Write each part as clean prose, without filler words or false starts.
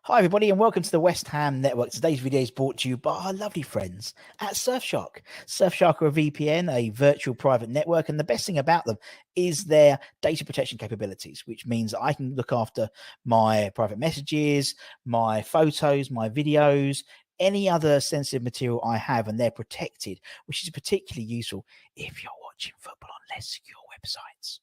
Hi, everybody, and welcome to the West Ham Network. Today's video is brought to you by our lovely friends at Surfshark. Surfshark are a VPN, a virtual private network, and the best thing about them is their data protection capabilities, which means I can look after my private messages, my photos, my videos, any other sensitive material I have, and they're protected, which is particularly useful if you're watching football on less secure websites.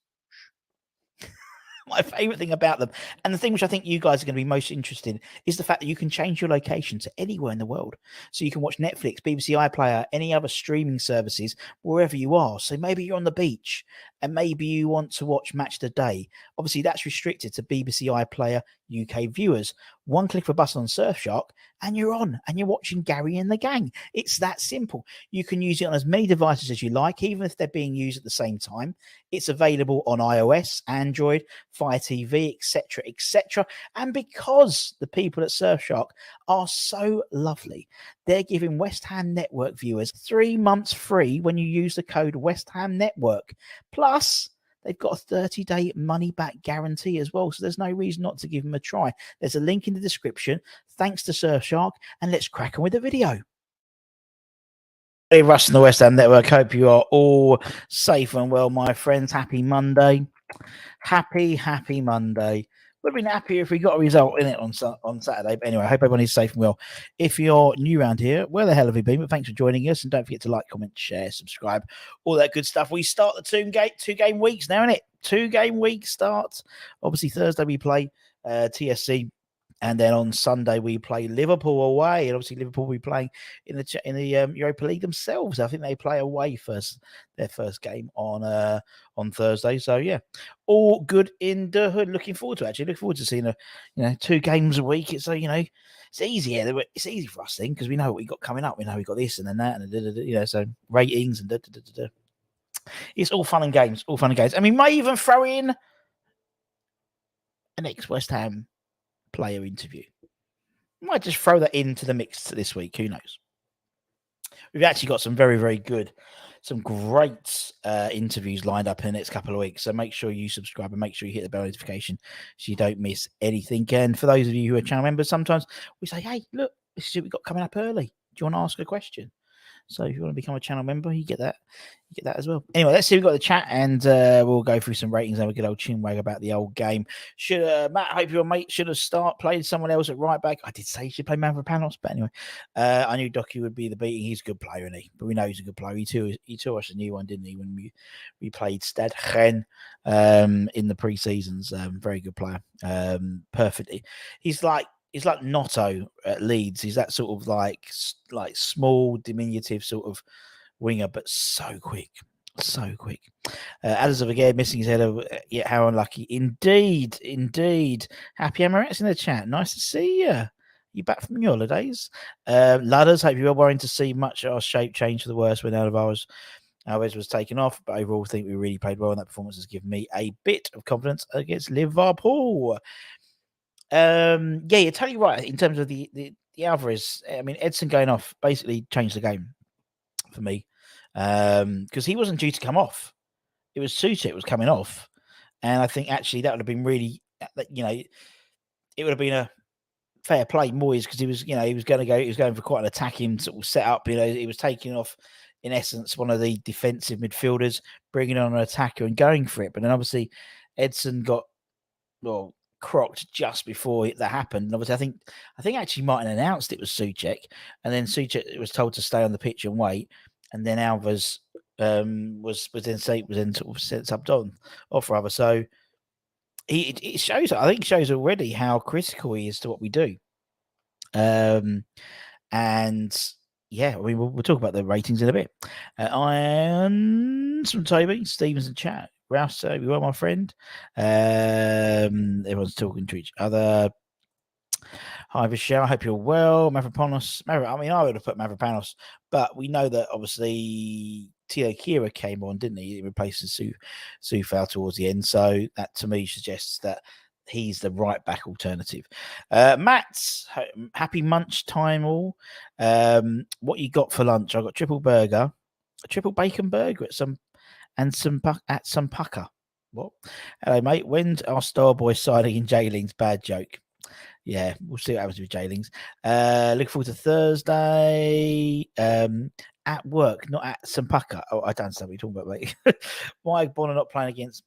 My favorite thing about them, and the thing which I think you guys are going to be most interested in, is the fact that you can change your location to anywhere in the world. So you can watch Netflix, BBC iPlayer, any other streaming services wherever you are. So maybe you're on the beach and maybe you want to watch Match of the Day. Obviously, that's restricted to BBC iPlayer UK viewers. One click of a button on Surfshark and you're on and you're watching Gary and the Gang. It's that simple. You can use it on as many devices as you like, even if they're being used at the same time. It's available on iOS, Android, Fire TV, etc., etc. And because the people at Surfshark are so lovely, they're giving West Ham Network viewers 3 months free when you use the code West Ham Network. Plus, they've got a 30-day money-back guarantee as well, so there's no reason not to give them a try. There's a link in the description. Thanks to Surfshark, and let's crack on with the video. Hey, Russ and the West Ham Network. Hope you are all safe and well, my friends. Happy Monday. Happy Monday. Would have been happier if we got a result in it on Saturday. But anyway, I hope everyone is safe and well. If you're new around here, where the hell have you been? But thanks for joining us. And don't forget to like, comment, share, subscribe, all that good stuff. We start the two-game weeks now, innit? 2-game week starts. Obviously, Thursday we play TSC. And then on Sunday we play Liverpool away, and obviously Liverpool will be playing in the Europa League themselves. I think they play away their first game on Thursday. So yeah, all good in the hood. Looking forward to seeing 2 games a week. It's it's easy. It's easy for us because we know what we got coming up. We know we got this and then that and so ratings and It's all fun and games. And we may even throw in an ex-West Ham player interview. Might just throw that into the mix this week. Who knows? We've actually got some very good, some great interviews lined up in the next couple of weeks. So make sure you subscribe and make sure you hit the bell notification so you don't miss anything. And for those of you who are channel members, sometimes we say, hey, look, this is what we've got coming up early. Do you want to ask a question? So if you want to become a channel member, you get that as well. Anyway, let's see. We've got the chat and we'll go through some ratings and we get old chinwag about the old game. Should Matt, hope your mate should have played someone else at right back. I did say he should play Mavropanos, but anyway, I knew Docky would be the beating. He's a good player, isn't he? But we know he's a good player. He taught us a new one, didn't he? When we played Stad Gen in the pre-seasons. Very good player. Perfectly. He's like Notto at Leeds. He's that sort of like small, diminutive sort of winger, but so quick. Adders of again missing his head. Yeah, how unlucky. Indeed. Happy Emirates in the chat. Nice to see you. You back from your holidays? Ladders, hope you were worrying to see much our shape change for the worse when Alvarez was taken off, but overall I think we really played well, and that performance has given me a bit of confidence against Liverpool. Yeah, you're totally right in terms of the Alvarez. I mean, Edson going off basically changed the game for me because he wasn't due to come off. It was Souček was coming off, and I think actually that would have been really, it would have been a fair play Moyes because he was going for quite an attacking sort of setup. He was taking off in essence one of the defensive midfielders, bringing on an attacker and going for it. But then obviously Edson got crocked just before that happened. And obviously, I think actually Martin announced it was Souček, and then Souček was told to stay on the pitch and wait, and then Alvarez was then sort of subbed on off rather. So it shows. I think it shows already how critical he is to what we do. And yeah, I mean we'll talk about the ratings in a bit. Irons from Toby Stevens in chat. Rouse, you well, my friend. Everyone's talking to each other. Hi, Vishal. I hope you're well. Mavropanos. I mean, I would have put Mavropanos, but we know that obviously Tio Kira came on, didn't he? He replaces Soufal towards the end. So that to me suggests that he's the right back alternative. Matt, happy munch time all. What you got for lunch? I got triple burger, a triple bacon burger at some pucker. What? Hello, mate. When's our Starboy signing in Jailing's bad joke? Yeah, we'll see what happens with Jailings. Looking forward to Thursday. At work, not at Sampaka. Oh, I don't understand what you're talking about, mate. Why are Bonner not playing against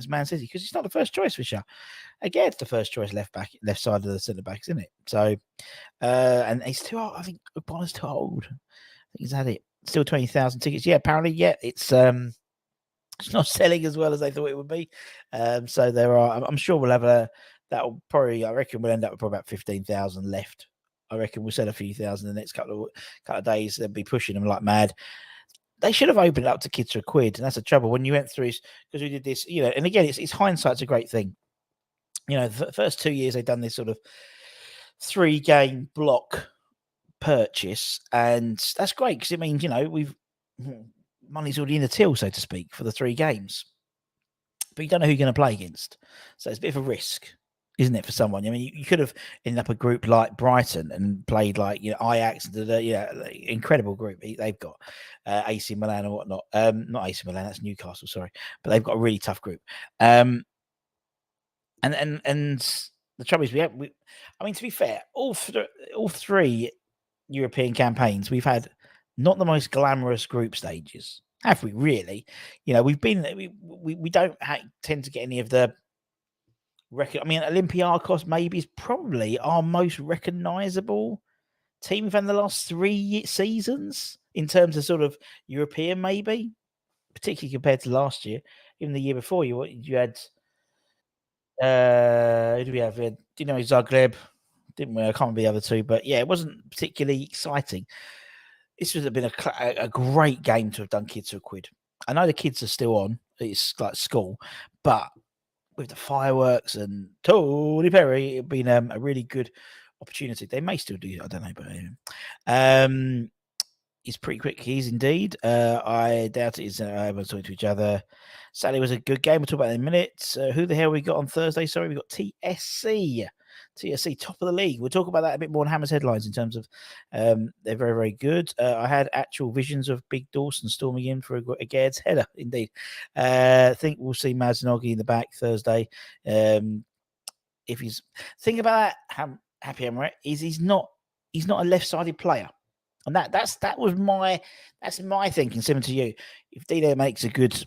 Man City? Because he's not the first choice for sure. Again, it's the first choice left side of the centre backs, isn't it? So, and he's too old. I think Bonner's too old. I think he's had it. Still 20,000 tickets. Yeah, apparently, yeah, it's not selling as well as they thought it would be. So there are. I'm sure we'll have that'll probably. I reckon we'll end up with probably about 15,000 left. I reckon we'll sell a few thousand in the next couple of days. They'll be pushing them like mad. They should have opened it up to kids for a quid, and that's the trouble when you went through because we did this. And again, it's hindsight's a great thing. The first 2 years they've done this sort of 3-game block purchase, and that's great because it means we've money's already in the till, so to speak, for the 3 games. But you don't know who you're going to play against, so it's a bit of a risk, isn't it, for someone? I mean, you could have ended up a group like Brighton and played like Ajax, incredible group they've got, AC Milan or whatnot. Not AC Milan, that's Newcastle, sorry, but they've got a really tough group. And the trouble is, I mean, to be fair, all 3 European campaigns we've had not the most glamorous group stages, have we? Really? We've been we don't tend to get any of the I mean, Olympiacos maybe is probably our most recognisable team we've had in the last 3 seasons in terms of sort of European, maybe, particularly compared to last year. Even the year before, you had who do we have? Zagreb, didn't we? I can't remember the other 2, but yeah, it wasn't particularly exciting. This would have been a great game to have done kids for a quid. I know the kids are still on; it's like school, but with the fireworks and Tony Perry, it'd been a really good opportunity. They may still do, I don't know, but he's pretty quick. He's indeed. I doubt it is able to talk to each other. Saturday was a good game. We'll talk about it in a minute. Who the hell we got on Thursday? Sorry, we got TSC. TSC, top of the league. We'll talk about that a bit more in Hammer's headlines in terms of they're very, very good. I had actual visions of Big Dawson storming in for a Gaird's header, indeed. I think we'll see Mazinogi in the back Thursday. If he's think about that, Happy Hammer, is he's not a left-sided player. And that's my thinking, similar to you. If Dino makes a good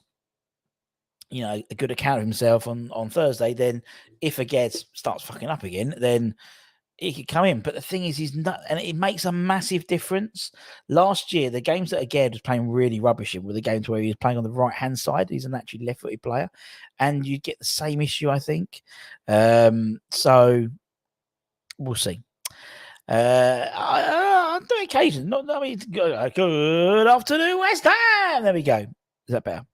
account of himself on Thursday, then if Aged starts fucking up again, then he could come in. But the thing is, he's not, and it makes a massive difference. Last year, the games that Aged was playing really rubbish in were the games where he was playing on the right hand side. He's an actually left-footed player, and you get the same issue, I think. So we'll see. On the occasion, good afternoon, West Ham. There we go. Is that better?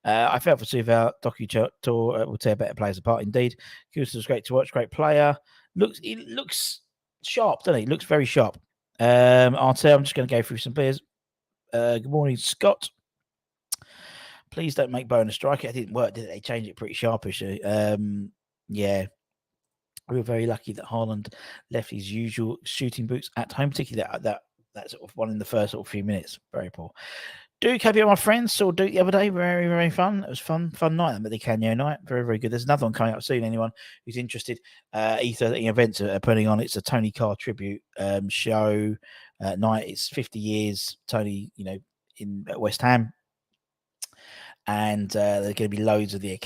I felt for Suval. Docu Tour will tear better players apart. Indeed, Kusa was great to watch. Great player. He looks sharp, doesn't he? Looks very sharp. Artel, I'm just going to go through some players. Good morning, Scott. Please don't make Bowen a striker. It didn't work, did it? They changed it pretty sharpishly. Yeah. We were very lucky that Haaland left his usual shooting boots at home, particularly that sort of one in the first sort of few minutes. Very poor. Duke, happy my friends. Saw Duke the other day. Very, very fun. It was fun night at the Canyo night. Very, very good. There's another one coming up soon. Anyone who's interested, Ether events are putting on. It's a Tony Carr tribute show night. It's 50 years Tony, in West Ham. And there are going to be loads of his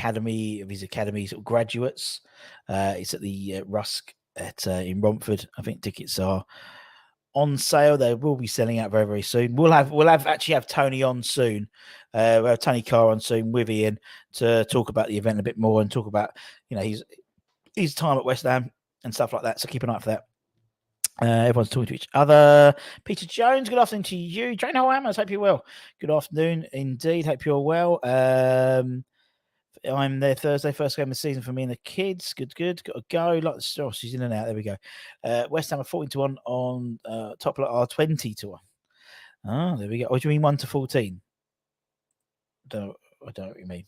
academy sort of graduates. It's at the Rusk in Romford. I think tickets are on sale. They will be selling out very, very soon. We'll actually have Tony on soon. We'll have Tony Carr on soon with Ian to talk about the event a bit more and talk about his time at West Ham and stuff like that. So keep an eye out for that. Everyone's talking to each other. Peter Jones, good afternoon to you. Jane Hammers, hope you're well. Good afternoon indeed. Hope you're well. I'm there Thursday, first game of the season for me and the kids. Good. Got to go. Like the she's in and out. There we go. West Ham are 14-1 on top are 20-1. Oh, there we go. Or do you mean 1-14? I don't know what you mean.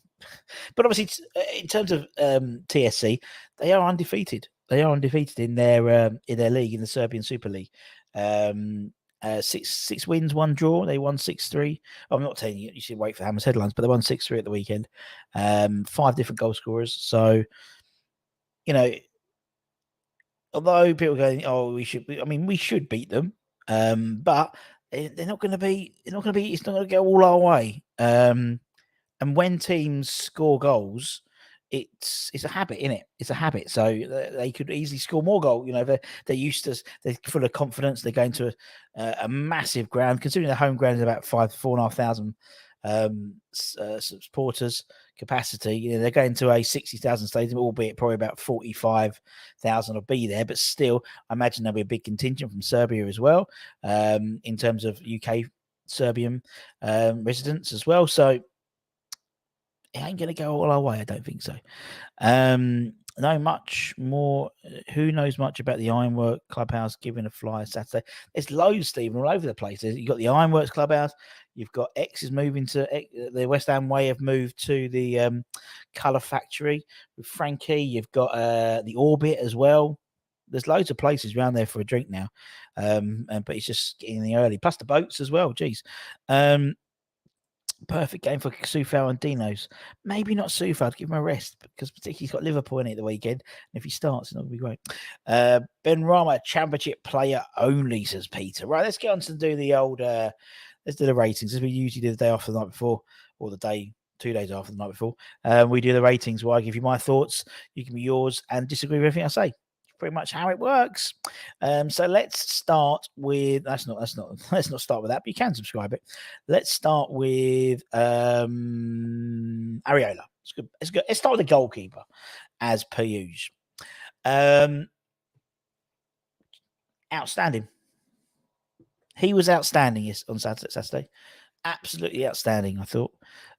But obviously, in terms of TSC, they are undefeated. They are undefeated in their league, in the Serbian Super League. 6 wins, 1 draw. They won 6-3. I'm not telling you should wait for Hammer's headlines, but they won 6-3 at the weekend. 5 different goal scorers. So, although people are going, oh, we should beat them, but they're not going to be. It's not going to go all our way. And when teams score goals, it's a habit, isn't it? It's a habit. So they could easily score more goals. You know, they're used to. They're full of confidence. They're going to a massive ground, considering the home ground is about 4,500 supporters capacity. You know, they're going to a 60,000 stadium, albeit probably about 45,000 will be there. But still, I imagine there'll be a big contingent from Serbia as well, in terms of UK Serbian residents as well. So it ain't going to go all our way. I don't think so. No much more. Who knows much about the Ironwork Clubhouse giving a flyer Saturday? There's loads, Stephen, all over the place. You've got the Ironworks Clubhouse. You've got X is moving to the West Ham Way have moved to the Colour Factory with Frankie. You've got the Orbit as well. There's loads of places around there for a drink now, but it's just getting in the early. Plus the boats as well. Geez. Perfect game for Soufal and Dino's. Maybe not Soufal, give him a rest because particularly he's got Liverpool in it the weekend. And if he starts, it's not going to be great. Ben Rama, championship player only, says Peter. Right, let's get on to do the old, let's do the ratings as we usually do the day after the night before, or the day, 2 days after the night before. We do the ratings where I give you my thoughts, you give me yours, and disagree with everything I say. Pretty much how it works. So let's start with let's not start with that, but you can subscribe it. Let's start with Areola. It's good. Let's start with the goalkeeper, as per usual. Outstanding. He was outstanding on Saturday. Absolutely outstanding, I thought.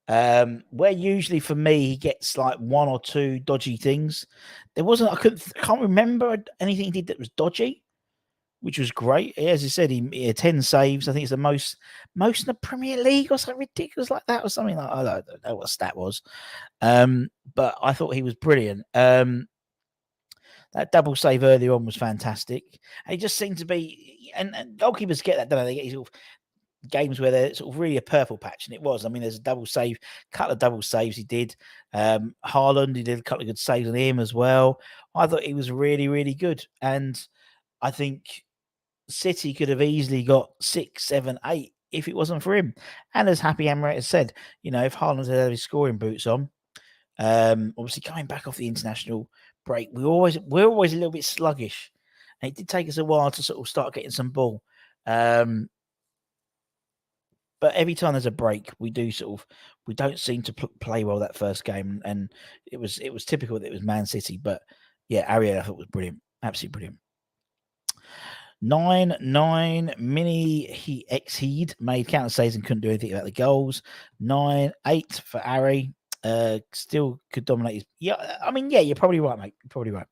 Where usually for me he gets like one or two dodgy things, there wasn't. I can't remember anything he did that was dodgy, which was great. As you said, he had 10 saves. I think it's the most in the Premier League or something ridiculous like that, or something like I don't know what stat was. But I thought he was brilliant. That double save earlier on was fantastic. And it just seemed to be, and goalkeepers get that, don't they? They get sort of games where they're sort of really a purple patch, and it was. I mean, there's a double save, couple of double saves he did. Haaland, he did a couple of good saves on him as well. I thought he was really, really good, and I think City could have easily got 6, 7, 8 if it wasn't for him. And as Happy Amaret has said, you know, if Haaland had his scoring boots on, obviously coming back off the international break, we're always a little bit sluggish, and it did take us a while to sort of start getting some ball. But every time there's a break, we don't seem to play well that first game, and it was typical that it was Man City. But yeah, Areola I thought was brilliant, absolutely brilliant. 9-9 mini Heed made counter saves and couldn't do anything about the goals. 9-8 for Ari. Still could dominate his. Yeah, I mean, yeah, you're probably right, mate. You're probably right.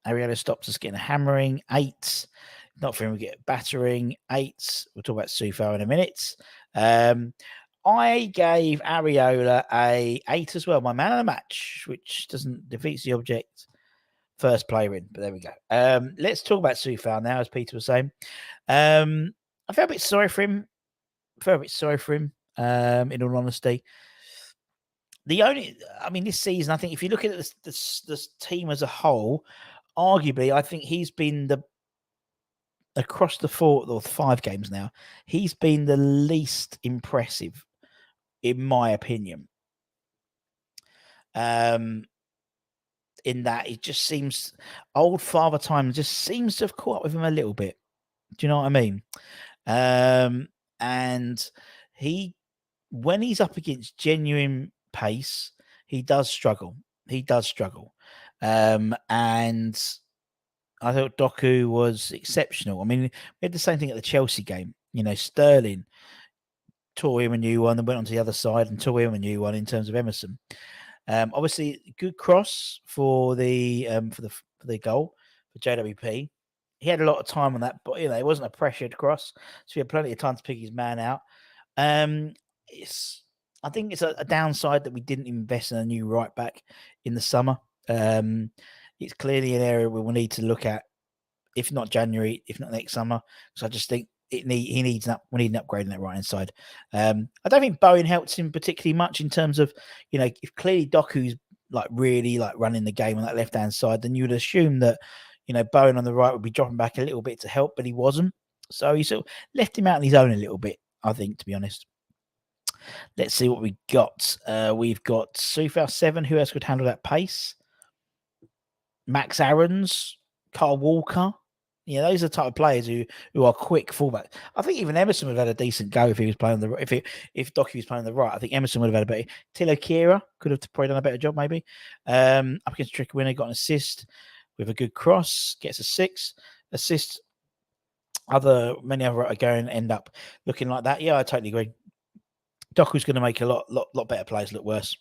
Areola stops us getting a hammering. 8. Not for him, we get battering. 8. We'll talk about Soufal in a minute. I gave Areola a 8 as well, my man of the match, which defeats the object. First player in, but there we go. Let's talk about Soufal now, as Peter was saying. I felt a bit sorry for him. In all honesty. This season, I think if you look at this team as a whole, arguably, I think he's been across the 4 or 5 games now, he's been the least impressive, in my opinion. In that it just seems old father time just seems to have caught up with him a little bit. Do you know what I mean? And when he's up against genuine pace, he does struggle. And I thought Doku was exceptional. I mean, we had the same thing at the Chelsea game. You know, Sterling tore him a new one and went on to the other side and tore him a new one in terms of Emerson. Obviously, good cross for the goal for JWP. He had a lot of time on that, but it wasn't a pressured cross, so he had plenty of time to pick his man out. I think it's a downside that we didn't invest in a new right back in the summer. It's clearly an area we will need to look at, if not January, if not next summer. So I just think we need an upgrade in that right hand side. I don't think Bowen helped him particularly much in terms of, if clearly Doku's like really like running the game on that left hand side, then you would assume that, you know, Bowen on the right would be dropping back a little bit to help, but he wasn't. So he sort of left him out on his own a little bit, I think, to be honest. Let's see what we got. We've got Sufal 7. Who else could handle that pace? Max Aarons, Carl Walker. Yeah, those are the type of players who are quick fullback. I think even Emerson would have had a decent go if he was playing on the if Docky was playing on the right. I think Emerson would have had a better. Tilo Kira could have probably done a better job, maybe. Up against Trick Winner, got an assist with a good cross, gets a 6 assist. Many other are going to end up looking like that. Yeah, I totally agree. Doku's going to make a lot better players look worse.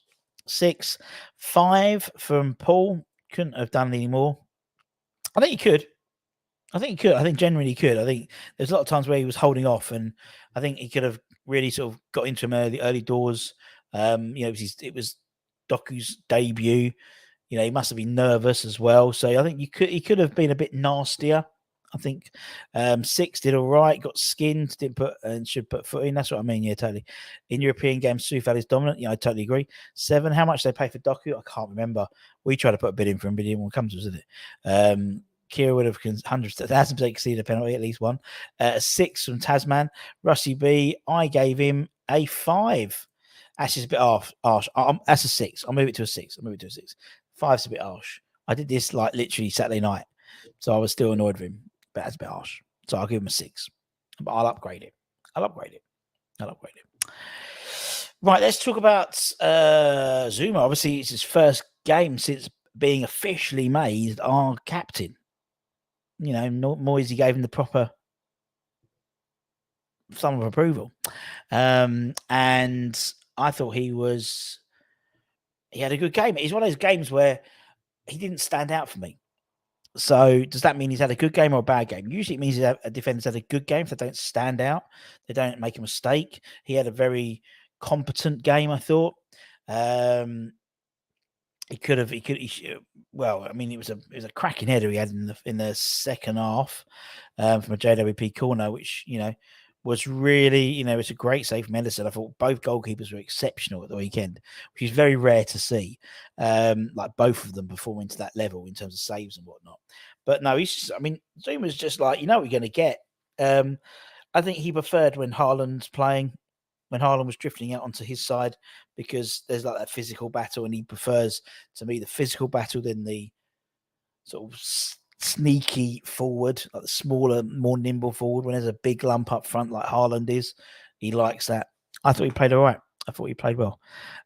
6, 5 from Paul. Couldn't have done any more. I think he could. I think genuinely he could. I think there's a lot of times where he was holding off, and I think he could have really sort of got into him early doors. It was Doku's debut. You know, he must have been nervous as well. So I think he could have been a bit nastier. I think 6 did all right, got skinned, didn't put and should put foot in. That's what I mean. Yeah, totally. In European games, Sufal is dominant. Yeah, I totally agree. 7, how much they pay for Doku? I can't remember. We tried to put a bid in for him, but he didn't want to come to us, did it? Kira would have 1,000% conceded a penalty, at least one. 6 from Tasman. Rusty B, I gave him a 5. That's just a bit harsh. That's a 6. I'll move it to a 6. 5's a bit harsh. I did this like literally Saturday night, so I was still annoyed with him, but that's a bit harsh. So I'll give him a 6. But I'll upgrade it. Right, let's talk about Zouma. Obviously, it's his first game since being officially made our captain. You know, Moisey gave him the proper thumb of approval. And I thought he had a good game. It's one of those games where he didn't stand out for me. So does that mean he's had a good game or a bad game? Usually it means a defender's had a good game if they don't stand out. They don't make a mistake. He had a very competent game, I thought. Well, I mean, it was a cracking header he had in the second half from a JWP corner, which, you know, was really, you know, it's a great save from Henderson. I thought both goalkeepers were exceptional at the weekend, which is very rare to see. Like both of them performing to that level in terms of saves and whatnot. But no, Zouma's just like, you know what you're going to get. I think he preferred when Haaland's playing, when Haaland was drifting out onto his side, because there's like that physical battle, and he prefers, to me, the physical battle than the sort of sneaky forward, like the smaller, more nimble forward. When there's a big lump up front like Haaland is, he likes that. I thought he played all right. I thought he played well.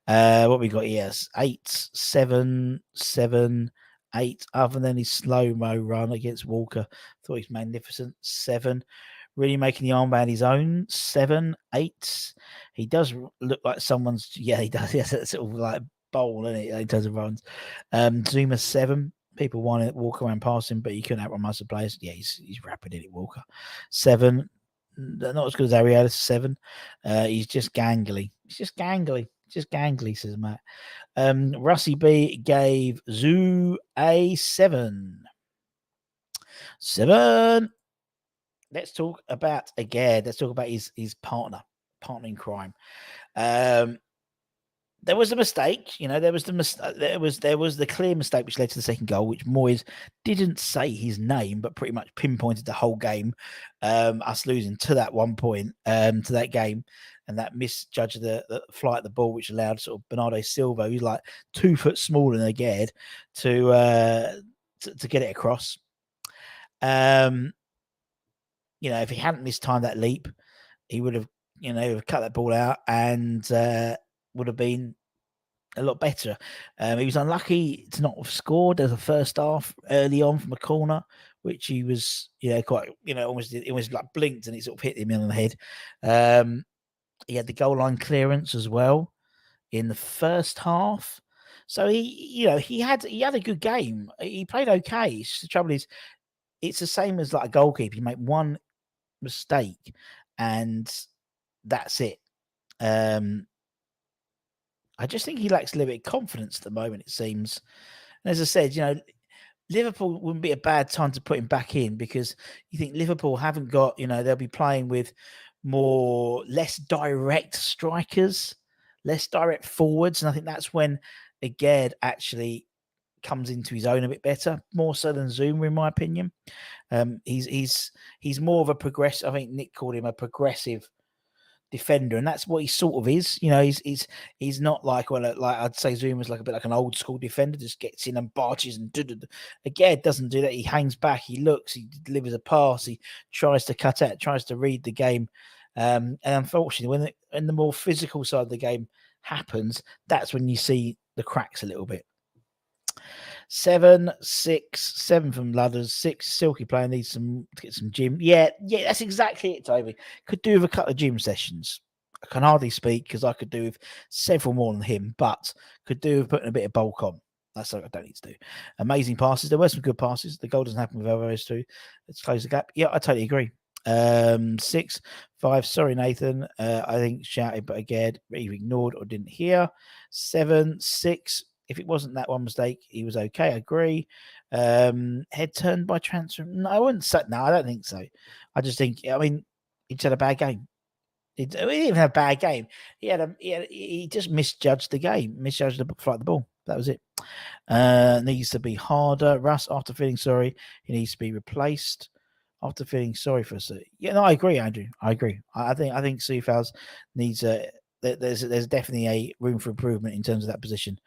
What we got here is 8, 7, 7, 8. Other than his slow-mo run against Walker, I thought he's magnificent. 7. Really making the armband his own. 7, 8. He does look like someone's. Yeah, he does. He has that sort of like bowl in it in terms of runs. Zouma 7. People want to walk around past him, but you couldn't outrun most of the players. Yeah, he's rapid in it. Walker 7. Not as good as Ariel. 7. He's just gangly. Just gangly, says Matt. Russie B gave Zoo a 7. 7. Let's talk about his partner in crime. There was a mistake, you know. There was the clear mistake which led to the second goal, which Moyes didn't say his name, but pretty much pinpointed the whole game. Us losing to that one point, to that game, and that misjudge of the flight of the ball, which allowed sort of Bernardo Silva, who's like 2 foot smaller than Aged, to get it across. You know, if he hadn't mistimed that leap, he would have, you know, cut that ball out and would have been a lot better. He was unlucky to not have scored as a first half early on from a corner, which he was, you know, quite, you know, almost like blinked and it sort of hit him on the head. He had the goal line clearance as well in the first half. So he had a good game. He played okay. The trouble is, it's the same as like a goalkeeper. You make one mistake and that's it. I just think he lacks a little bit of confidence at the moment, it seems. And as I said, you know, Liverpool wouldn't be a bad time to put him back in, because you think Liverpool haven't got, you know, they'll be playing with less direct strikers, less direct forwards. And I think that's when Aged actually comes into his own a bit better, more so than Zuma, in my opinion. He's more of a progressive. I think Nick called him a progressive defender, and that's what he sort of is. You know, he's not like, well, like I'd say Zuma's like a bit like an old school defender, just gets in and barges and again doesn't do that. He hangs back, he looks, he delivers a pass, he tries to cut out, tries to read the game. And unfortunately, when the more physical side of the game happens, that's when you see the cracks a little bit. 7, 6, 7 from Ludders, 6 Silky player needs to get some gym. Yeah, that's exactly it, Toby. Could do with a couple of gym sessions. I can hardly speak because I could do with several more than him, but could do with putting a bit of bulk on. That's what I don't need to do. Amazing passes. There were some good passes. The goal doesn't happen with Alvarez too. Let's close the gap. Yeah, I totally agree. 6, 5. Sorry, Nathan. I think shouted, but again, either ignored or didn't hear. 7, 6. If it wasn't that one mistake, he was okay. I agree. Head turned by transfer. No, I wouldn't say. No, I don't think so. I just think. I mean, he just had a bad game. He didn't even have a bad game. He just misjudged the game. Misjudged the flight of the ball. That was it. Needs to be harder. Russ, after feeling sorry, he needs to be replaced. After feeling sorry for us, yeah, no, I agree, Andrew. I agree. I think Soufals needs a. There's definitely a room for improvement in terms of that position.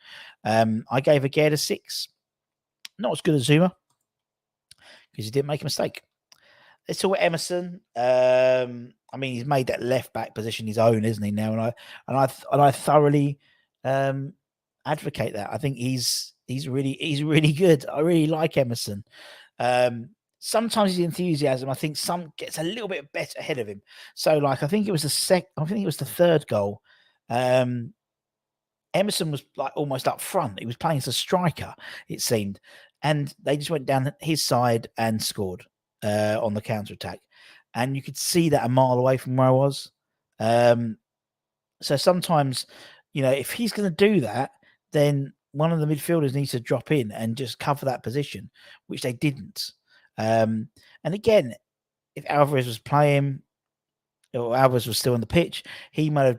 I gave Aged a 6. Not as good as Zuma because he didn't make a mistake. Let's talk about Emerson. I mean, he's made that left back position his own, isn't he now? And I thoroughly advocate that. I think he's really good. I really like Emerson. Sometimes his enthusiasm, I think, some gets a little bit better ahead of him. So, like, I think it was the third goal. Emerson was like almost up front. He was playing as a striker, it seemed, and they just went down his side and scored on the counter attack. And you could see that a mile away from where I was. So sometimes, you know, if he's going to do that, then one of the midfielders needs to drop in and just cover that position, which they didn't. And again, if Alvarez was playing, or Alvarez was still on the pitch, he might have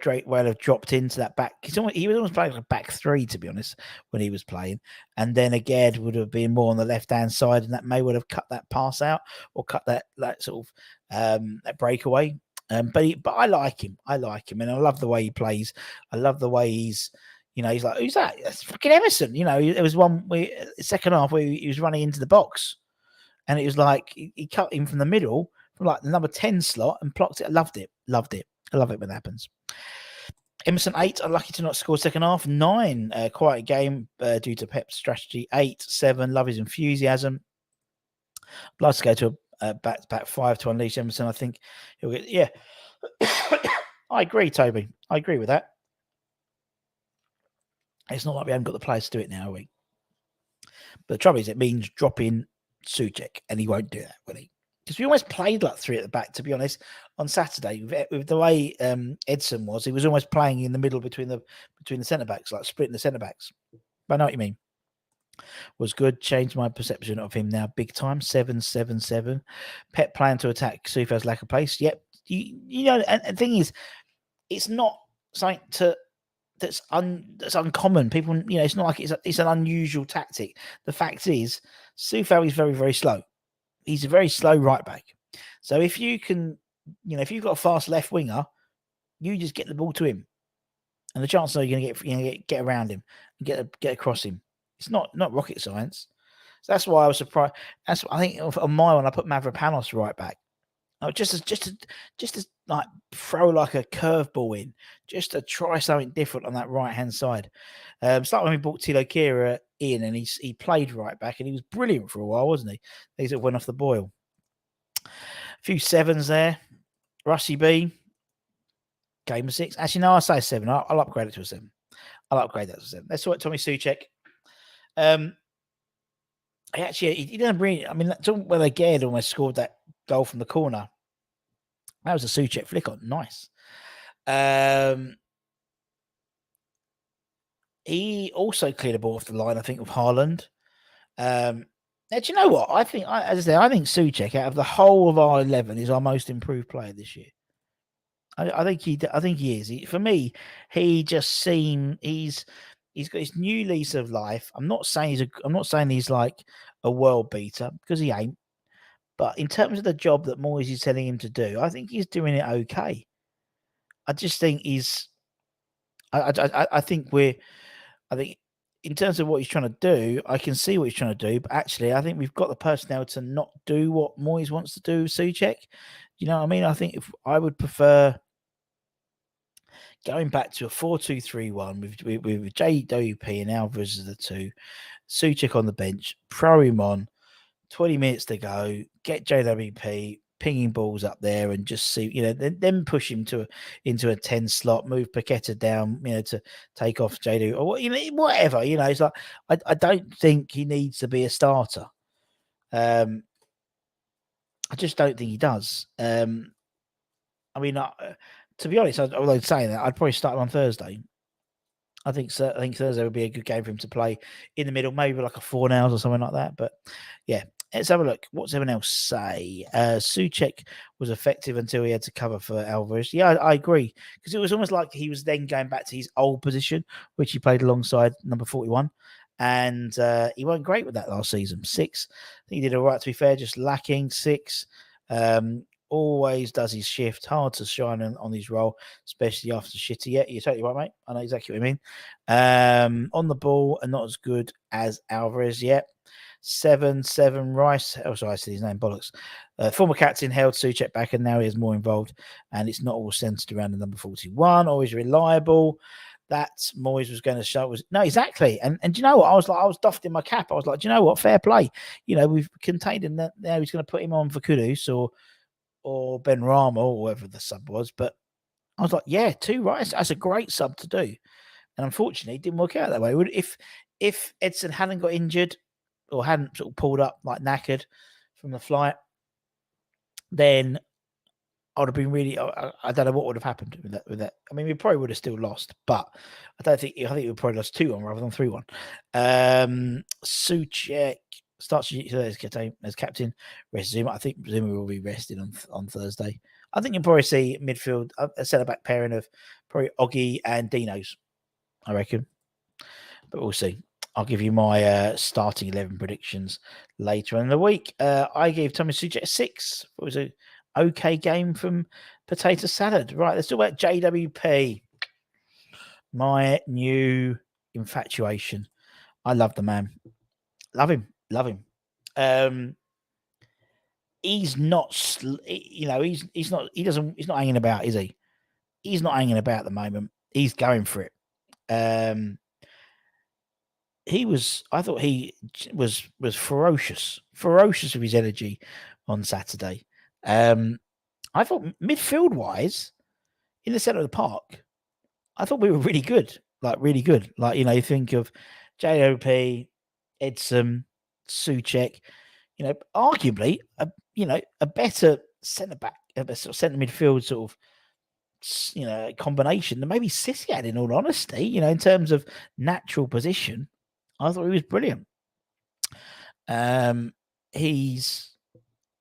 dropped into that back. He was almost playing like a back three, to be honest, when he was playing. And then again, would have been more on the left hand side, and that may would have cut that pass out or cut that sort of that breakaway. But I like him. And I love the way he plays. I love the way he's. You know, he's like, who's that? That's fucking Emerson. You know, there was one second half where he was running into the box. And it was like he cut him from the middle, from like the number 10 slot, and blocked it. I loved it. I love it when that happens. Emerson 8, unlucky to not score second half. 9, quiet game due to Pep's strategy. 8, 7, love his enthusiasm. I'd like to go to a back 5 to unleash Emerson. I think he'll get, yeah. I agree, Toby. I agree with that. It's not like we haven't got the players to do it now, are we? But the trouble is, it means dropping Souček, and he won't do that, will he? Because we almost played like 3 at the back, to be honest, on Saturday. With the way Edson was, he was almost playing in the middle between the centre-backs, like splitting the centre-backs. But I know what you mean. Was good. Changed my perception of him now big time. 7-7-7. Pep plan to attack Soufal's lack of pace. Yep. You know, and the thing is, it's not something that's uncommon. People, you know, it's not like it's an unusual tactic. The fact is, Soufal is very, very slow. He's a very slow right back. So if you can, you know, if you've got a fast left winger, you just get the ball to him, and the chances are you're going to get around him and get across him. It's not rocket science. So that's why I was surprised. That's I think on my one I put Mavropanos right back. Just to like throw like a curveball in, just to try something different on that right hand side. It's like when we brought Tilo Kehrer in, and he played right back, and he was brilliant for a while, wasn't he? He sort of went off the boil. A few 7s there. Rusty B, game of 6. Actually, no, I'll say 7. I'll upgrade it to a 7. I'll upgrade that to a 7. Let's talk about Tommy Souček. He didn't really. I mean, when Aged almost scored that goal from the corner. That was a Souček flick on. Nice. He also cleared the ball off the line, I think, with Haaland. Now, do you know what? I think Souček, out of the whole of our 11, is our most improved player this year. I think he is. For me, he just seemed he's He's got his new lease of life. I'm not saying he's like a world beater, because he ain't. But in terms of the job that Moyes is telling him to do, I think he's doing it okay. I just think I think in terms of what he's trying to do, I can see what he's trying to do. But actually, I think we've got the personnel to not do what Moyes wants to do with Souček. You know what I mean? I think if I would prefer going back to a 4-2-3-1 with JWP and Alvarez as the two, Souček on the bench, throw him on, 20 minutes to go, get JWP pinging balls up there and just see, then push him into a 10 slot, move Paqueta down, to take off JD or whatever. It's like I don't think he needs to be a starter. I just don't think he does. I mean, to be honest, although saying that, I'd probably start him on Thursday. I think Thursday would be a good game for him to play in the middle, maybe like a 4 hours or something like that. But yeah, let's have a look. What's everyone else say? Souček was effective until he had to cover for Alvarez. Yeah, I agree, because it was almost like he was then going back to his old position, which he played alongside number 41. And he wasn't great with that last season. 6. I think he did all right, to be fair, just lacking 6. Always does his shift, hard to shine on his role, especially after shitty. Yeah, you're totally right, mate. I know exactly what you mean. On the ball and not as good as Alvarez yet. 7-7 Rice. Oh, sorry, I said his name, bollocks. Former captain held Souček back, and now he is more involved, and it's not all centered around the number 41. Always reliable. That Moyes was going to show no, exactly. And do you know what? I was doffing my cap. I was like, do you know what? Fair play. We've contained him. Now he's going to put him on for Kudus or Ben Rama or whoever the sub was. But I was like, yeah, 2 Rice. That's a great sub to do. And unfortunately, it didn't work out that way. If Edson hadn't got injured or hadn't sort of pulled up like knackered from the flight, then I would have been really. I don't know what would have happened with that. I mean, we probably would have still lost, but I think we probably lost 2-1 rather than 3-1. Souček starts as captain. Rest Zouma. I think Zouma will be rested on Thursday. I think you'll probably see midfield a centre back pairing of probably Oggy and Dinos, I reckon. But we'll see. I'll give you my starting 11 predictions later in the week. I gave Tommy Souček a 6. It was a okay game from Potato Salad. Right, let's talk about JWP. My new infatuation. I love the man. Love him. He's not, he's not hanging about, is he? He's not hanging about at the moment. He's going for it. I thought he was ferocious with his energy on Saturday. I thought midfield wise, in the centre of the park, I thought we were really good. You think of JOP, Edson, Souček, arguably a better centre back, a sort of centre midfield sort of, combination than maybe City had, in all honesty, in terms of natural position. I thought he was brilliant. He's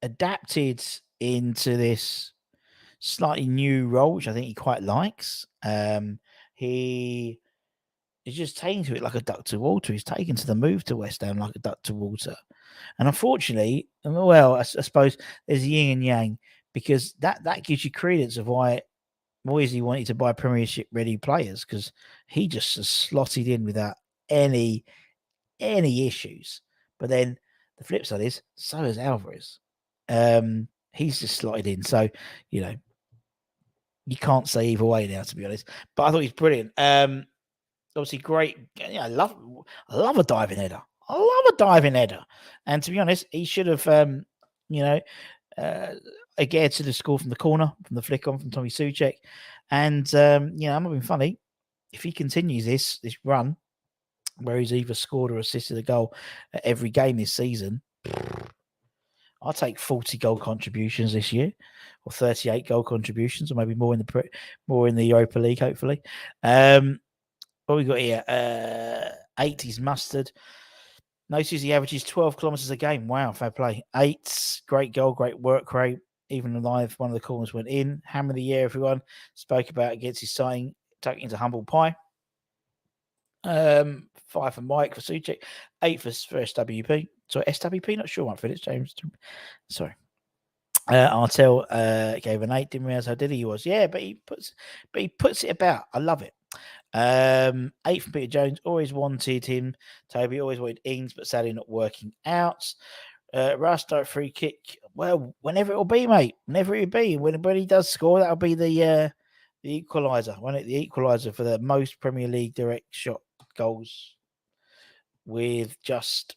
adapted into this slightly new role, which I think he quite likes. He is just taking to it like a duck to water. He's taken to the move to West Ham like a duck to water. And unfortunately, I suppose there's yin and yang, because that gives you credence of why Moisey wanted to buy Premiership-ready players, because he just has slotted in without any issues. But then the flip side is, so has Alvarez. He's just slotted in. So, you can't say either way now, to be honest. But I thought he's brilliant. Obviously, great. I love a diving header. And to be honest, he should have, again to the score from the corner, from the flick on from Tommy Souček. And, I'm not being funny. If he continues this run, where he's either scored or assisted a goal at every game this season, I'll take 40 goal contributions this year, or 38 goal contributions, or maybe more in the Europa League, hopefully. What we got here? 80s mustard. Notice he averages 12 kilometres a game. Wow, fair play. 8, great goal, great work rate. Even live, one of the corners went in. Hammer of the year, everyone spoke about against his signing, taking to humble pie. 5 for Mike for Suchek, 8 for SWP. Sorry, SWP, not sure. One for it, James. Sorry. Artel gave an 8. Didn't realize how did he was. Yeah, but he puts it about. I love it. 8 from Peter Jones. Always wanted him. Toby always wanted Ings, but sadly not working out. Rusto free kick. Well, whenever it'll be, mate. Whenever it'll be. When he does score, that'll be the equaliser. Won't it? The equaliser for the most Premier League direct shot goals with just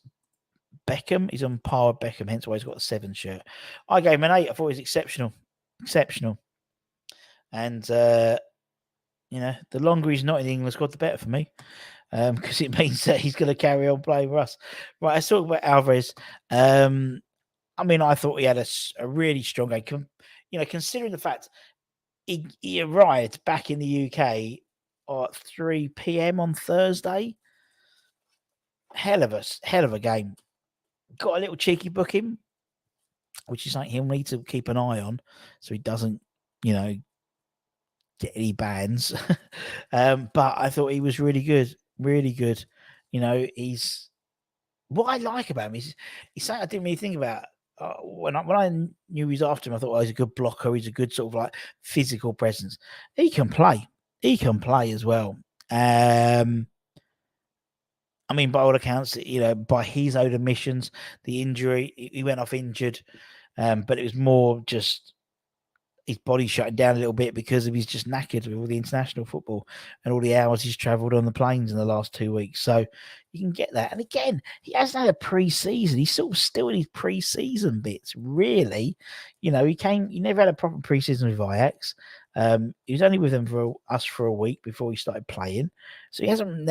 Beckham. He's on par with Beckham, hence why he's got a 7 shirt. I gave him an 8. I thought he was exceptional. And the longer he's not in the England squad, the better for me, because it means that he's going to carry on playing for us. Right, let's talk about Alvarez. I thought he had a really strong game. Considering the fact he arrived back in the UK at 3 p.m. on Thursday. Hell of a game. Got a little cheeky booking, which is something he'll need to keep an eye on so he doesn't, get any bans. But I thought he was really good. He's what I like about him is he's something I didn't really think about. When I knew he was after him, I thought, he's a good blocker. He's a good sort of like physical presence. He can play as well. By all accounts, by his own admissions, the injury, he went off injured, but it was more just his body shutting down a little bit because of he's just knackered with all the international football and all the hours he's travelled on the planes in the last 2 weeks. So you can get that. And again, he hasn't had a pre-season. He's sort of still in his pre-season bits, really. He never had a proper pre-season with Ajax. He was only with them for a week before he started playing. So he hasn't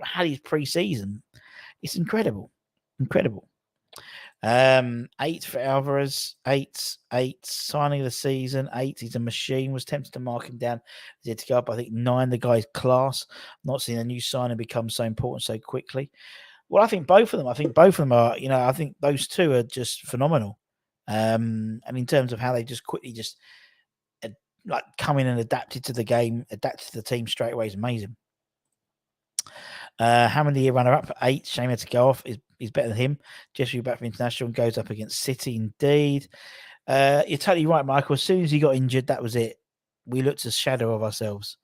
had his pre-season. It's incredible. 8 for Alvarez, 8 signing of the season, 8. He's a machine. Was tempted to mark him down. He had to go up, I think, 9. The guy's class. Not seeing a new signing become so important so quickly. Well, I think both of them are, I think those two are just phenomenal. And in terms of how they just quickly come in and adapted to the game, adapted to the team straight away is amazing. Hammond, the year runner-up, 8. Shame had to go off. He's better than him. Jeffrey back from international and goes up against City indeed. You're totally right, Michael. As soon as he got injured, that was it. We looked a shadow of ourselves,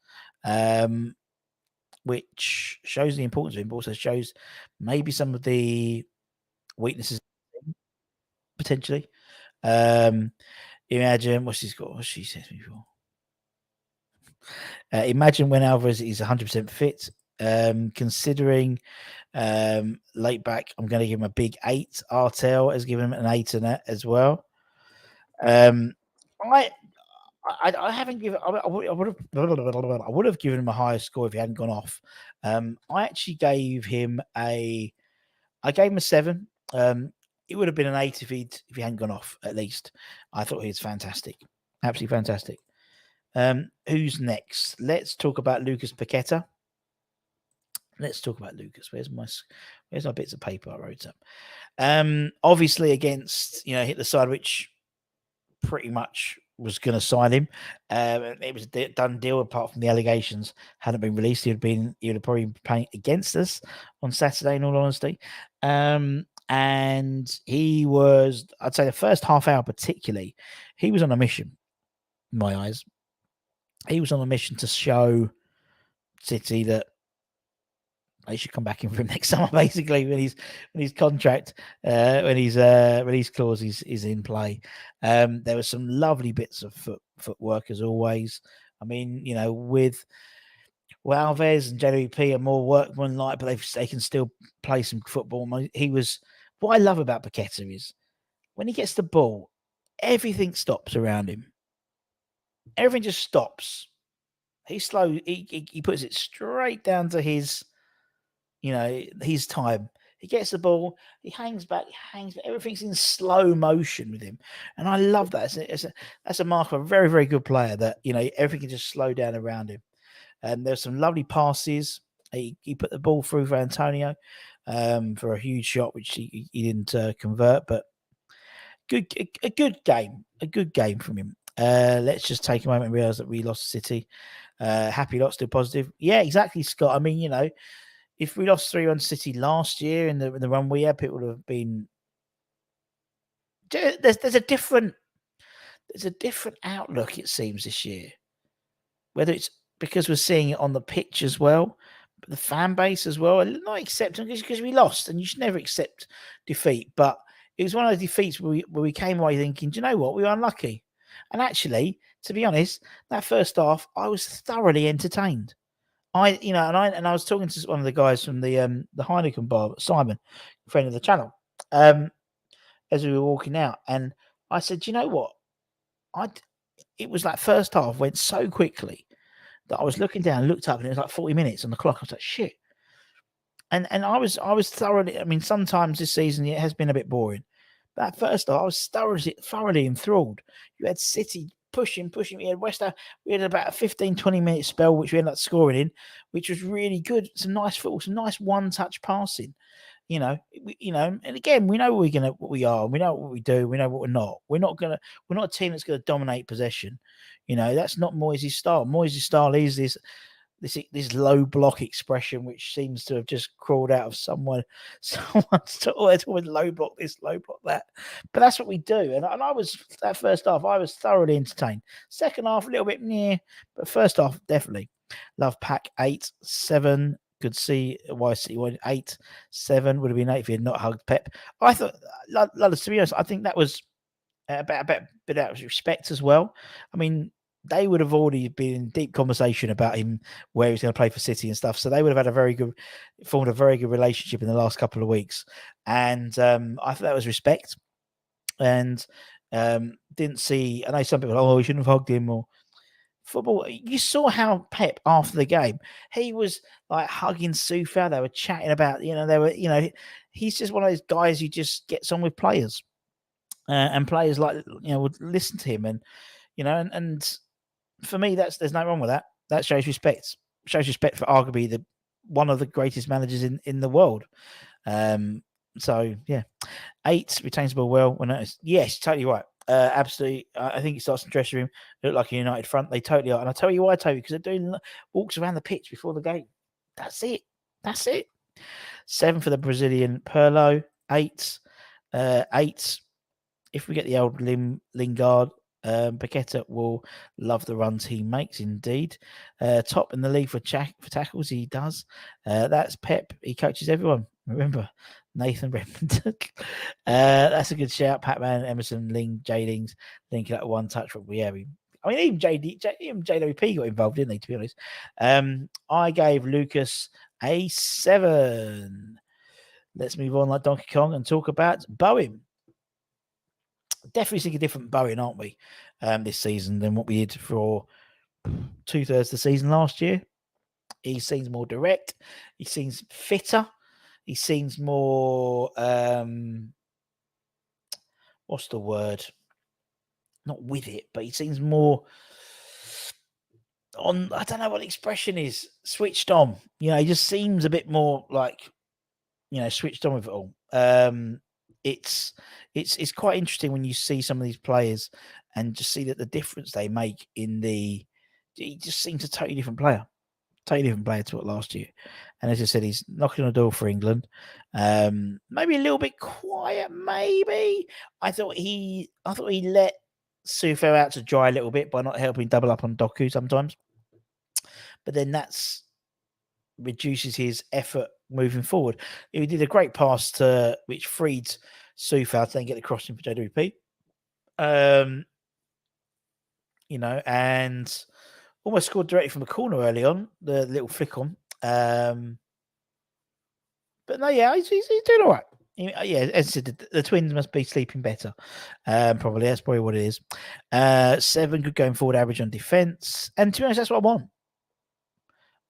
which shows the importance of him, but also shows maybe some of the weaknesses potentially. Imagine what's she said before. Imagine when Alvarez is 100% fit. Considering late back, I'm going to give him a big 8. Artel has given him an 8 in that as well. I haven't given. I would have given him a higher score if he hadn't gone off. I actually gave him a 7. It would have been an 8 if he hadn't gone off. At least I thought he was fantastic, absolutely fantastic. Who's next? Let's talk about Lucas Paqueta. Let's talk about Lucas. Where's my bits of paper I wrote up? Obviously against hit the side which pretty much was going to sign him. It was a done deal apart from the allegations hadn't been released. He would have probably been playing against us on Saturday, in all honesty. And he was, I'd say the first half hour particularly, he was on a mission, in my eyes. He was on a mission to show City that they should come back in for him next summer, basically, when his contract, when his release clause is in play. There were some lovely bits of footwork as always. With Alves and JWP are more workmanlike, but they can still play some football. What I love about Paqueta is when he gets the ball, everything stops around him. Everything just stops. He's slow. He puts it straight down to his time. He gets the ball, he hangs back, everything's in slow motion with him. And I love that. That's a mark of a very, very good player that, everything can just slow down around him. And there's some lovely passes. He put the ball through for Antonio for a huge shot, which he didn't convert, but a good game from him. Let's just take a moment and realize that we lost City. Happy lot, still positive. Yeah, exactly, Scott. if we lost 3-1 City last year in the run we had, people would have been. There's a different outlook, it seems, this year. Whether it's because we're seeing it on the pitch as well, but the fan base as well, and not accepting because we lost, and you should never accept defeat. But it was one of those defeats where we came away thinking, do you know what, we were unlucky. And actually, to be honest, that first half, I was thoroughly entertained. I was talking to one of the guys from the Heineken bar, Simon, friend of the channel, as we were walking out, and I said, do you know what, it was like first half went so quickly that I was looking down, looked up, and it was like 40 minutes on the clock. I was like, shit. And I was thoroughly. I mean, sometimes this season it has been a bit boring. But at first, I was thoroughly enthralled. You had City pushing. We had West Ham. We had about a 15, 20-minute spell, which we ended up scoring in, which was really good. Some nice football, some nice one-touch passing. And again, we know what we are. We know what we do. We know what we're not. We're not a team that's going to dominate possession. That's not Moyes' style. Moyes' style is this low block expression, which seems to have just crawled out of someone's always low block this, low block that. But that's what we do. And I was, that first half, I was thoroughly entertained. Second half, a little bit near, but first half, definitely. Love Pack 8-7. Could see why City won 8-7. Would have been 8 if he had not hugged Pep. I thought, to be honest, I think that was a bit out of respect as well. I mean, they would have already been in deep conversation about him, where he's going to play for City and stuff. So they would have had formed a very good relationship in the last couple of weeks. And I thought that was respect. And didn't see, I know some people, we shouldn't have hugged him or football. You saw how Pep after the game, he was like hugging Soufal. They were chatting about, he's just one of those guys who just gets on with players, and players would listen to him, and and for me, there's no wrong with that. That shows respect. Shows respect for arguably one of the greatest managers in the world. So yeah, 8 retains the ball well. Yes, totally right. Absolutely. I think it starts in the dressing room. Look like a united front. They totally are. And I'll tell you why, Toby, because they're doing walks around the pitch before the game. That's it. 7 for the Brazilian Pirlo. 8. If we get the old Lingard, Paqueta will love the runs he makes, indeed. Top in the league for tackles, he does. That's Pep. He coaches everyone. Remember, Nathan Redmond. That's a good shout. Patman, Emerson, J-Lings, linking up one touch. Even JWP got involved, didn't they, to be honest? I gave Lucas a 7. Let's move on like Donkey Kong and talk about Bowen. Definitely seeing a different Bowen, aren't we, this season than what we did for 2/3 of the season last year. He seems more direct. He seems fitter. He seems more, what's the word? Not with it, but he seems more on, I don't know what the expression is, switched on. He just seems a bit more like, switched on with it all. It's quite interesting when you see some of these players and just see that the difference they make he just seems a totally different player to what last year. And as I said, he's knocking on the door for England. Maybe a little bit quiet, maybe. I thought he let Soufal out to dry a little bit by not helping double up on Doku sometimes. But then that's reduces his effort moving forward. He did a great pass which freed Soufal to then get the crossing for JWP. And almost scored directly from a corner early on, the little flick on. But no, yeah, he's doing all right. As I said, the Twins must be sleeping better. Probably that's probably what it is. 7 good going forward average on defense, and to be honest, that's what I want.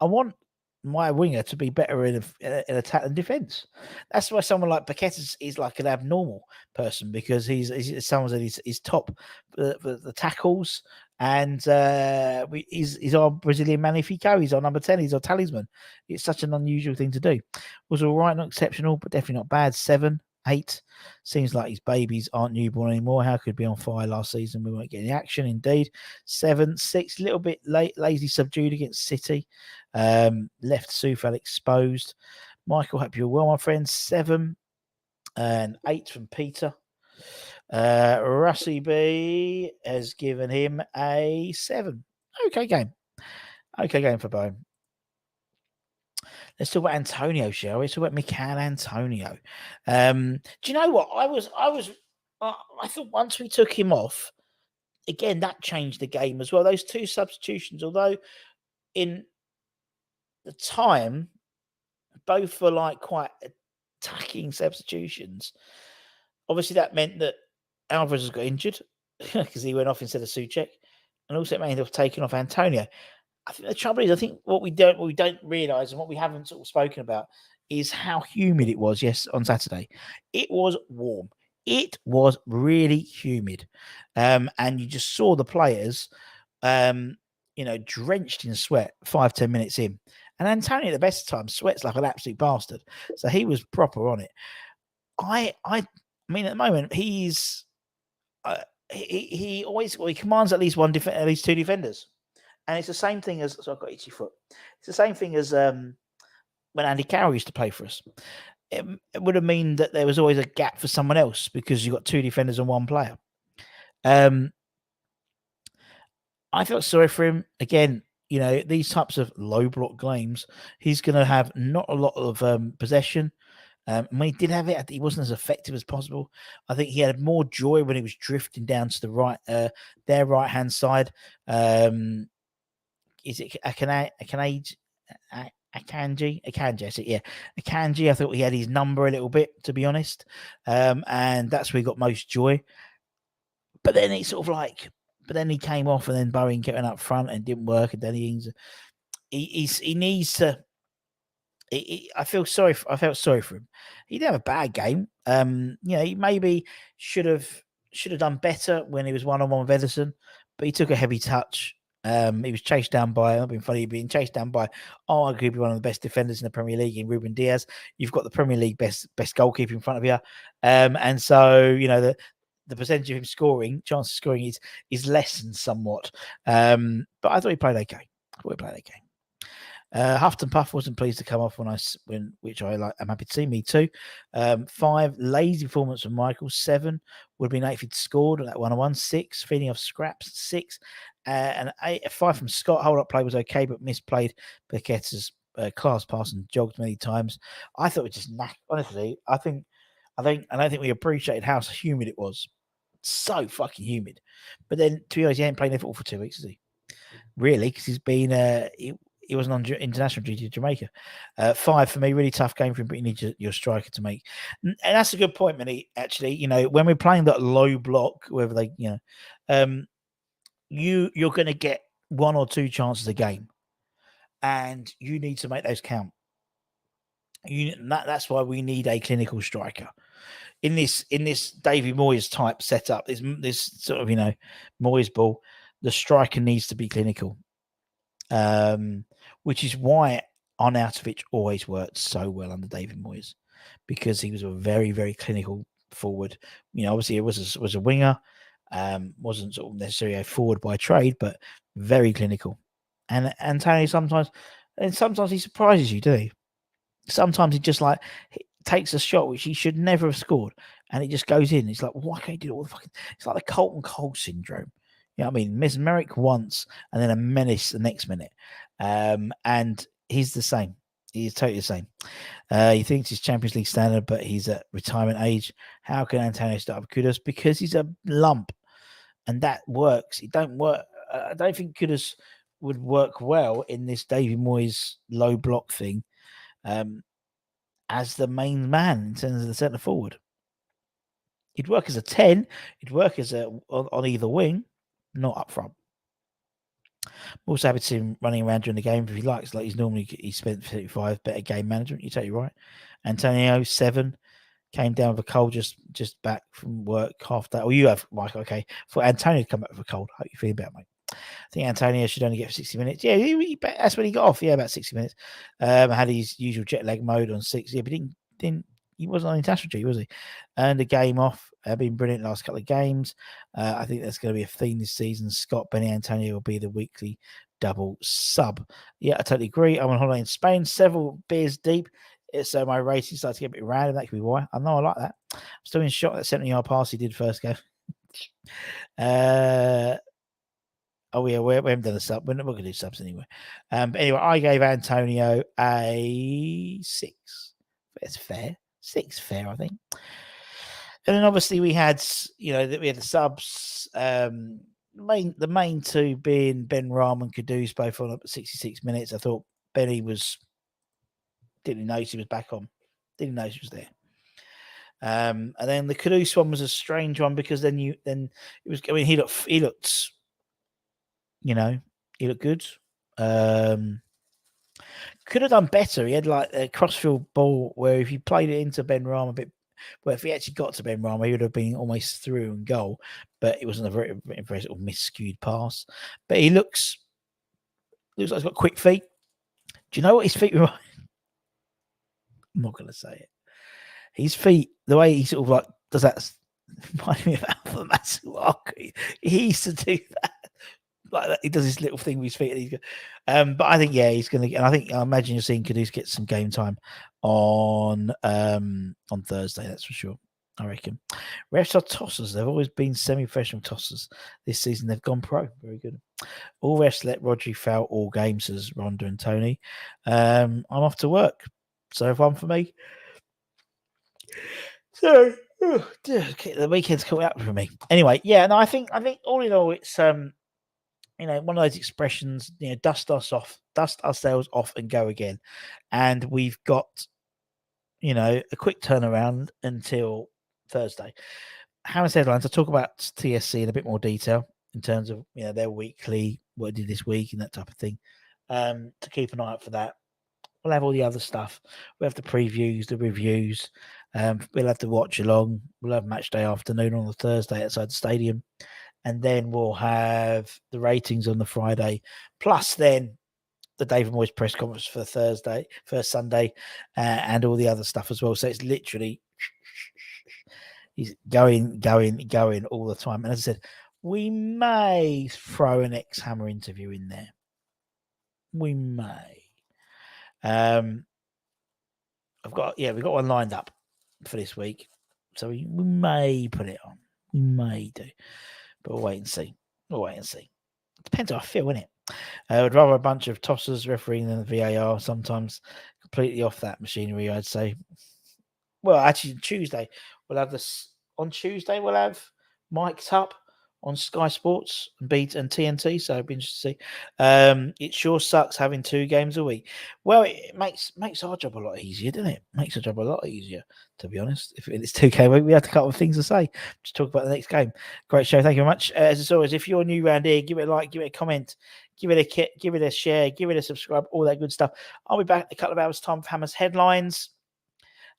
I want my winger to be better in attack and defense. That's why someone like Paqueta is like an abnormal person, because he's someone that is top the tackles, and he's our Brazilian Magnifico. He's our number 10. He's our talisman. It's such an unusual thing to do. Was all right, not exceptional, but definitely not bad. 7 8. Seems like his babies aren't newborn anymore. How could be on fire last season? We weren't getting action. Indeed. 7. 6. A little bit lazy, subdued against City. Left Soufal exposed. Michael, hope you're well, my friend. 7. And 8 from Peter. Russie B has given him a 7. Okay game. Okay game for Bone. Let's talk about Antonio, shall we? Let's talk about Michail Antonio. Do you know what? I thought once we took him off, again, that changed the game as well. Those 2 substitutions, although in the time, both were like quite attacking substitutions. Obviously, that meant that Alvarez has got injured because he went off instead of Souček, and also it meant off taking off Antonio. I think the trouble is, I think what we don't realise and what we haven't sort of spoken about is how humid it was. Yes, on Saturday, it was warm. It was really humid, and you just saw the players, drenched in sweat 5-10 minutes in. And Antonio, at the best of times, sweats like an absolute bastard. So he was proper on it. I mean, at the moment, he's he commands at least at least 2 defenders. And it's the same thing as, so I've got itchy foot. It's the same thing as when Andy Carroll used to play for us. It would have mean that there was always a gap for someone else because you've got 2 defenders and 1 player. I felt sorry for him. Again, these types of low block games, he's going to have not a lot of possession. When he did have it, he wasn't as effective as possible. I think he had more joy when he was drifting down to the right, their right-hand side. Is it Akanji? Akanji, I said, yeah. Akanji, I thought he had his number a little bit, to be honest. And that's where he got most joy. But then it's sort of but then he came off and then Bowen getting up front and didn't work. And then he needs to. I felt sorry for him. He didn't have a bad game. He maybe should have done better when he was 1-on-1 with Ederson, but he took a heavy touch. He was chased down by, I've been funny, being chased down by arguably one of the best defenders in the Premier League in Ruben Diaz. You've got the Premier League best goalkeeper in front of you. And so, the percentage of him scoring, chance of scoring is lessened somewhat. But I thought he played okay. Huffed and Puff wasn't pleased to come off which I like. I'm happy to see. Me too. 5, lazy performance from Michael. 7 would have been 8 if he'd scored on that 1-on-1. 6, feeding off scraps. 6, and 5 from Scott. Hold up play was okay, but misplayed Paqueta's class pass and jogged many times. I thought it just honestly. I don't think we appreciated how humid it was. So fucking humid. But then, to be honest, he ain't playing football for 2 weeks, is he? Really, because he's been he wasn't on international duty to Jamaica. 5 for me, really tough game for him, but you need your striker to make. And that's a good point, Minnie, actually. When we're playing that low block, whether they, you're going to get 1 or 2 chances a game, and you need to make those count. That's why we need a clinical striker. In this Davy Moyes type setup, this sort of Moyes ball, the striker needs to be clinical, which is why Arnautovic always worked so well under David Moyes, because he was a very, very clinical forward. Obviously it was a winger, wasn't sort of necessarily a forward by trade, but very clinical. And Antonio sometimes he surprises you, doesn't he? Sometimes he just takes a shot which he should never have scored, and it just goes in. It's like, why can't he do all the fucking? It's like the Colton Cole syndrome. You know what I mean? Mesmeric once and then a menace the next minute. And he's the same. He's totally the same. He thinks he's Champions League standard, but he's at retirement age. How can Antonio start with Kudus? Because he's a lump, and that works. It don't work. I don't think Kudus would work well in this Davy Moyes low block thing. As the main man in terms of the centre forward, he'd work as a 10. He'd work as on either wing, not up front. I'm also happy to see him running around during the game if he likes. Like he spent 35. Better game management. You're totally right. Antonio 7 came down with a cold just back from work half day. Well, you have, Mike. Okay, for Antonio to come back with a cold. How you feel about, mate? I think Antonio should only get 60 minutes. Yeah, that's when he got off. Yeah, about 60 minutes. Had his usual jet lag mode on 6. Yeah, but didn't He wasn't on international duty, was he? Earned a game off. Been brilliant last couple of games. I think that's going to be a theme this season. Scott Benny Antonio will be the weekly double sub. Yeah, I totally agree. I'm on holiday in Spain, several beers deep. So my racing starts to get a bit random. That could be why. I know I like that. I'm still in shock that 70-yard pass he did first game. Oh yeah, we haven't done a sub. We're not going to do subs anyway. But anyway, I gave Antonio a 6. That's fair. 6 fair, I think. And then obviously we had the subs. The main two being Ben Rahm and Kudus, both on up at 66 minutes. I thought Benny didn't notice he was back on. Didn't notice he was there. And then the Kudus one was a strange one because then it was. I mean, he looked. He looked good. Could have done better. He had like a crossfield ball where if he played it into Ben Rahm a bit, well, if he actually got to Ben Rahm, he would have been almost through and goal. But it wasn't a very, very sort of miscued pass. But he looks like he's got quick feet. Do you know what his feet remind? I'm not going to say it. His feet, the way he sort of like does that, remind me of Alpha Matsuaki. He used to do that. Like that. He does this little thing with his feet. And he's but I think, yeah, he's going to. And I imagine you're seeing Kudus get some game time on Thursday. That's for sure. I reckon. Refs are tossers. They've always been semi-professional tossers. This season they've gone pro. Very good. All refs let Rodri foul all games, says Rhonda and Tony. I'm off to work. So one for me. So the weekend's coming up for me. Anyway, yeah. No, I think all in all, it's one of those expressions, dust ourselves off and go again. And we've got, a quick turnaround until Thursday. Hammer's headlines, I'll talk about TSC in a bit more detail in terms of, their weekly, what I did this week and that type of thing. To keep an eye out for that. We'll have all the other stuff. We'll have the previews, the reviews. We'll have the watch along. We'll have match day afternoon on the Thursday outside the stadium. And then we'll have the ratings on the Friday, plus then the David Moyes press conference for Sunday, and all the other stuff as well. So it's literally he's going all the time. And as I said, we may throw an ex-Hammer interview in there. We may. We've got one lined up for this week, so we may put it on. We may do. But we'll wait and see. Depends how I feel, innit? I would rather a bunch of tossers refereeing than the VAR. Sometimes completely off that machinery, I'd say. Well, actually, Tuesday we'll have this. On Tuesday we'll have mic'd up on Sky Sports and TNT. So it'd be interesting to see. It sure sucks having 2 games a week. Well, it makes our job a lot easier, doesn't it? Makes our job a lot easier, to be honest. If it's 2 games a week, we have a couple of things to say. Just talk about the next game. Great show. Thank you very much. As always, if you're new around here, give it a like, give it a comment, give it a share, give it a subscribe, all that good stuff. I'll be back in a couple of hours' time for Hammer's headlines.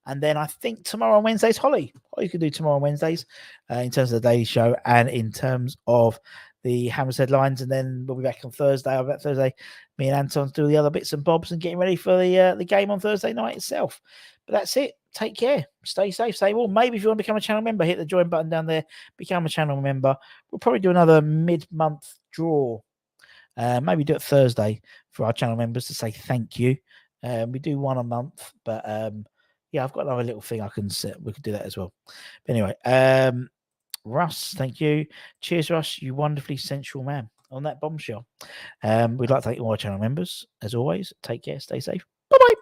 And then I think tomorrow on Wednesdays, Holly can do tomorrow on Wednesdays in terms of the daily show and in terms of the Hammer's headlines. And then we'll be back on Thursday. I'll be back Thursday. Me and Anton do the other bits and bobs and getting ready for the game on Thursday night itself. But that's it. Take care. Stay safe. Stay warm. Maybe if you want to become a channel member, hit the join button down there. Become a channel member. We'll probably do another mid-month draw. Maybe do it Thursday for our channel members to say thank you. We do one a month, but yeah, I've got another little thing I can set. We could do that as well. But anyway, Russ, thank you. Cheers, Russ. You wonderfully sensual man on that bombshell. We'd like to thank all our channel members. As always, take care. Stay safe. Bye-bye.